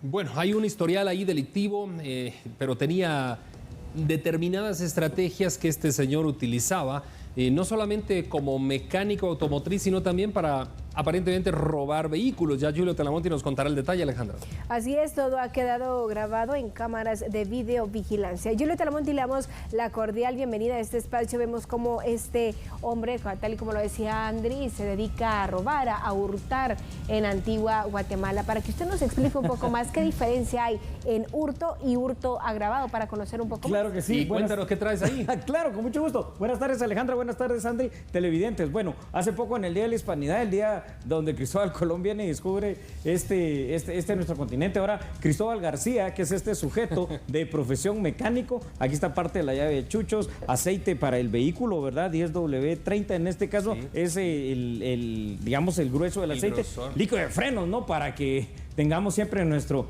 Bueno, hay un historial ahí delictivo, pero tenía determinadas estrategias que este señor utilizaba, no solamente como mecánico automotriz, sino también para aparentemente robar vehículos. Ya Julio Talamonti nos contará el detalle, Alejandra. Así es, todo ha quedado grabado en cámaras de videovigilancia. Julio Talamonti, le damos la cordial bienvenida a este espacio. Vemos cómo este hombre, tal y como lo decía Andri, se dedica a robar, a hurtar en Antigua Guatemala. Para que usted nos explique un poco más qué diferencia hay en hurto y hurto agravado, para conocer un poco Claro más. que sí. Y cuéntanos qué traes ahí. Claro, con mucho gusto. Buenas tardes, Alejandra. Buenas tardes, Andri. Televidentes. Bueno, hace poco en el Día de la Hispanidad, el día donde Cristóbal Colón viene y descubre nuestro continente. Ahora, Cristóbal García, que es este sujeto de profesión mecánico. Aquí está parte de la llave de chuchos, aceite para el vehículo, ¿verdad? 10W30 en este caso, sí. Es digamos, el grueso del aceite. Líquido de frenos, ¿no? Para que tengamos siempre nuestro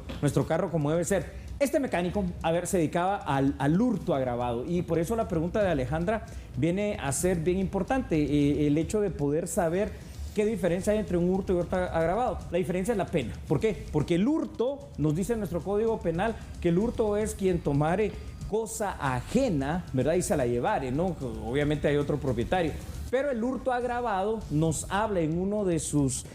carro como debe ser. Este mecánico, se dedicaba al hurto agravado, y por eso la pregunta de Alejandra viene a ser bien importante, el hecho de poder saber qué diferencia hay entre un hurto y hurto agravado. La diferencia es la pena. ¿Por qué? Porque el hurto, nos dice nuestro Código Penal, que el hurto es quien tomare cosa ajena, ¿verdad? Y se la llevare, ¿no? Obviamente hay otro propietario. Pero el hurto agravado nos habla en uno de sus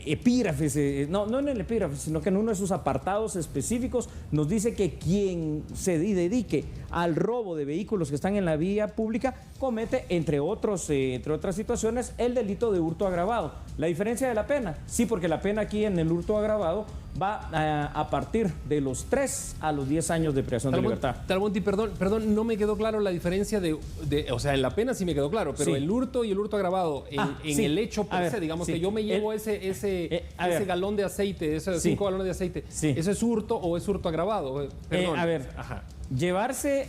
epígrafes, no en el epígrafe, sino que en uno de sus apartados específicos nos dice que quien se dedique al robo de vehículos que están en la vía pública comete, entre otras situaciones, el delito de hurto agravado. La diferencia de la pena, sí, porque la pena aquí en el hurto agravado va a partir de los 3 a los 10 años de privación de libertad. Talamonti, perdón, no me quedó claro la diferencia o sea, en la pena sí me quedó claro, pero sí, el hurto y el hurto agravado, en el hecho per se, digamos, que yo me llevo ese galón de aceite, esos 5 galones de aceite, ¿eso es hurto o es hurto agravado? Perdón. Llevarse,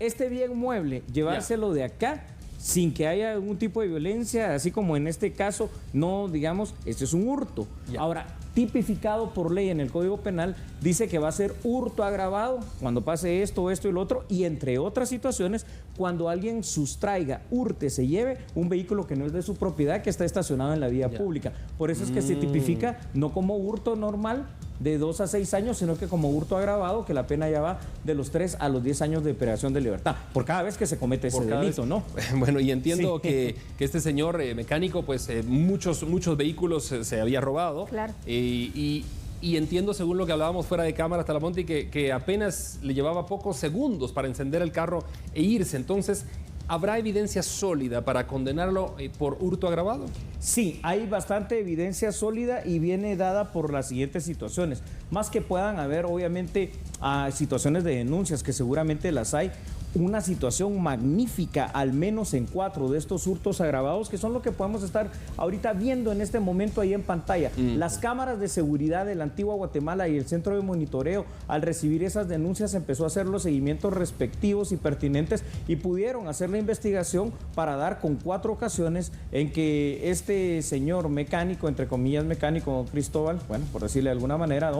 este bien mueble, llevárselo de acá sin que haya algún tipo de violencia, así como en este caso, no, digamos, este es un hurto. Ahora, tipificado por ley en el Código Penal, dice que va a ser hurto agravado cuando pase esto y lo otro, y entre otras situaciones, cuando alguien sustraiga, hurte, se lleve un vehículo que no es de su propiedad, que está estacionado en la vía pública. Por eso es que se tipifica no como hurto normal de 2 a 6 años, sino que como hurto agravado, que la pena ya va de los 3 a los 10 años de privación de libertad, por cada vez que se comete ese delito, ¿no? Bueno, y entiendo que este señor mecánico, pues muchos vehículos se había robado. Claro. Y entiendo, según lo que hablábamos fuera de cámara, Talamonti, que apenas le llevaba pocos segundos para encender el carro e irse. Entonces, ¿habrá evidencia sólida para condenarlo por hurto agravado? Sí, hay bastante evidencia sólida y viene dada por las siguientes situaciones. Más que puedan haber, obviamente, situaciones de denuncias, que seguramente las hay. Una situación magnífica, al menos en 4 de estos hurtos agravados, que son lo que podemos estar ahorita viendo en este momento ahí en pantalla. Las cámaras de seguridad de la Antigua Guatemala y el centro de monitoreo, al recibir esas denuncias, empezó a hacer los seguimientos respectivos y pertinentes, y pudieron hacer la investigación para dar con 4 ocasiones en que este señor mecánico, entre comillas mecánico, Cristóbal, bueno, por decirle de alguna manera,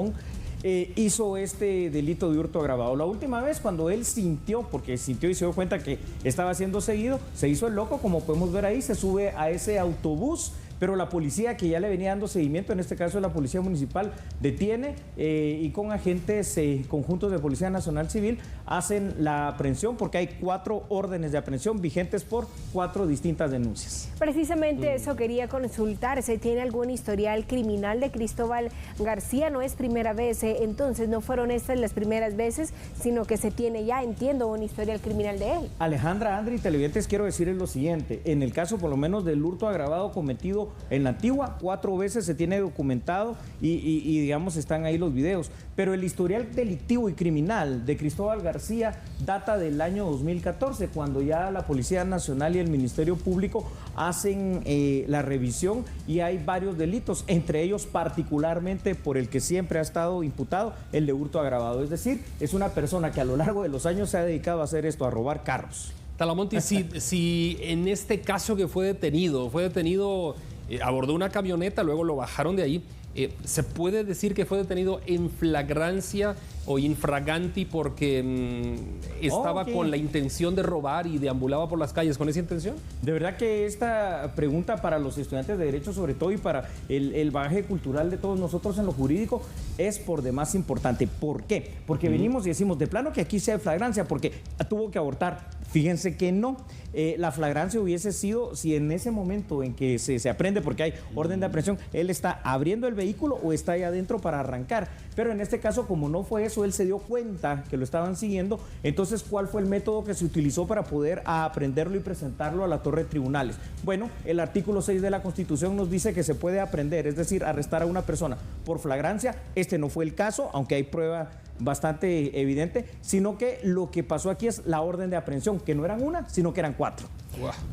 hizo este delito de hurto agravado. La última vez, cuando él sintió y se dio cuenta que estaba siendo seguido, se hizo el loco, como podemos ver ahí, se sube a ese autobús, pero la policía, que ya le venía dando seguimiento, en este caso la policía municipal, detiene y con agentes conjuntos de Policía Nacional Civil hacen la aprehensión, porque hay 4 órdenes de aprehensión vigentes por 4 distintas denuncias. Precisamente eso quería consultar, ¿se tiene algún historial criminal de Cristóbal García? No es primera vez, entonces no fueron estas las primeras veces, sino que se tiene ya, entiendo, un historial criminal de él. Alejandra, Andri, televidentes, quiero decirles lo siguiente: en el caso por lo menos del hurto agravado cometido en la Antigua, 4 veces se tiene documentado y digamos están ahí los videos, pero el historial delictivo y criminal de Cristóbal García data del año 2014, cuando ya la Policía Nacional y el Ministerio Público hacen la revisión, y hay varios delitos, entre ellos particularmente por el que siempre ha estado imputado, el de hurto agravado. Es decir, es una persona que a lo largo de los años se ha dedicado a hacer esto, a robar carros. Talamonti, si en este caso que fue detenido, abordó una camioneta, luego lo bajaron de ahí, ¿Se puede decir que fue detenido en flagrancia o infraganti porque estaba con la intención de robar y deambulaba por las calles con esa intención? De verdad que esta pregunta para los estudiantes de Derecho sobre todo y para el bagaje cultural de todos nosotros en lo jurídico es por demás importante. ¿Por qué? Porque venimos y decimos, de plano que aquí sea de flagrancia porque tuvo que abortar. Fíjense que no. La flagrancia hubiese sido si en ese momento en que se aprende, porque hay orden de aprehensión, él está abriendo el vehículo o está ahí adentro para arrancar. Pero en este caso, como no fue eso, él se dio cuenta que lo estaban siguiendo. Entonces, ¿cuál fue el método que se utilizó para poder aprenderlo y presentarlo a la torre de tribunales? Bueno, el artículo 6 de la Constitución nos dice que se puede aprender, es decir, arrestar a una persona por flagrancia. Este no fue el caso, aunque hay prueba bastante evidente, sino que lo que pasó aquí es la orden de aprehensión, que no eran una, sino que eran 4.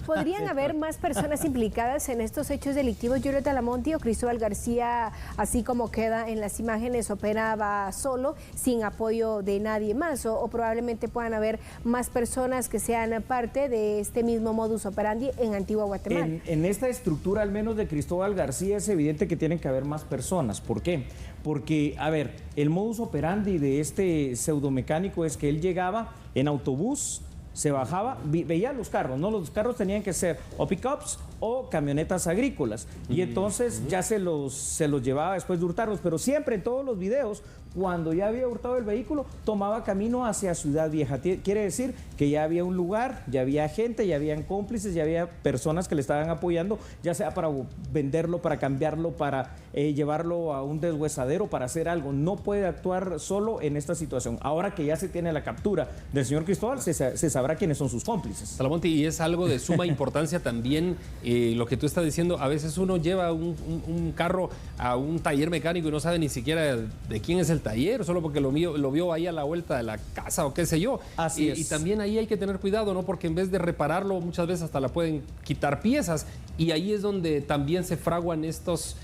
¿Podrían haber más personas implicadas en estos hechos delictivos? Julieta Talamonti o Cristóbal García, así como queda en las imágenes, operaba solo, sin apoyo de nadie más, o probablemente puedan haber más personas que sean parte de este mismo modus operandi en Antigua Guatemala. En esta estructura, al menos de Cristóbal García, es evidente que tienen que haber más personas. ¿Por qué? Porque, a ver, el modus operandi de este pseudomecánico es que él llegaba en autobús, se bajaba, veía los carros, ¿no? Los carros tenían que ser o pickups o camionetas agrícolas. Y entonces ya se los llevaba después de hurtarlos. Pero siempre en todos los videos, cuando ya había hurtado el vehículo, tomaba camino hacia Ciudad Vieja. Quiere decir que ya había un lugar, ya había gente, ya habían cómplices, ya había personas que le estaban apoyando, ya sea para venderlo, para cambiarlo, para llevarlo a un deshuesadero, para hacer algo. No puede actuar solo en esta situación. Ahora que ya se tiene la captura del señor Cristóbal, se sabrá quiénes son sus cómplices. Talamonti, y es algo de suma importancia también lo que tú estás diciendo. A veces uno lleva un carro a un taller mecánico y no sabe ni siquiera de quién es el taller, solo porque lo vio ahí a la vuelta de la casa o qué sé yo. Así es. Y también ahí hay que tener cuidado, ¿no? Porque en vez de repararlo, muchas veces hasta la pueden quitar piezas. Y ahí es donde también se fraguan estos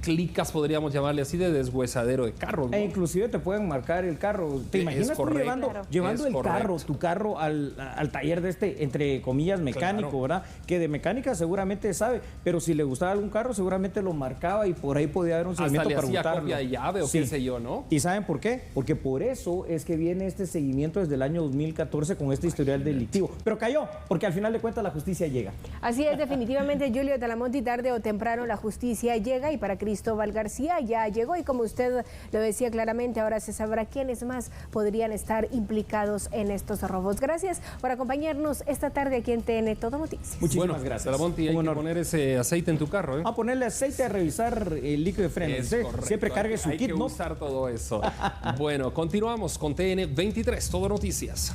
clicas, podríamos llamarle así, de deshuesadero de carros, ¿no? E inclusive te pueden marcar el carro. ¿Te imaginas tú llevando el carro, tu carro al taller de este, entre comillas, mecánico, claro, ¿verdad? Que de mecánica seguramente sabe, pero si le gustaba algún carro seguramente lo marcaba y por ahí podía haber un seguimiento para hurtarlo. Hasta le hacía copia de llave o qué sé yo, ¿no? ¿Y saben por qué? Porque por eso es que viene este seguimiento desde el año 2014 con este historial delictivo. Pero cayó, porque al final de cuentas la justicia llega. Así es, definitivamente, Julio Talamonti, tarde o temprano la justicia llega, y para Cristóbal García ya llegó, y como usted lo decía claramente, ahora se sabrá quiénes más podrían estar implicados en estos robos. Gracias por acompañarnos esta tarde aquí en TN Todo Noticias. Muchísimas gracias. Talamonti, hay que poner ese aceite en tu carro, ¿eh? A ponerle aceite, a revisar el líquido de freno. Siempre cargue su kit, ¿no? Hay que usar todo eso. Bueno, continuamos con TN 23 Todo Noticias.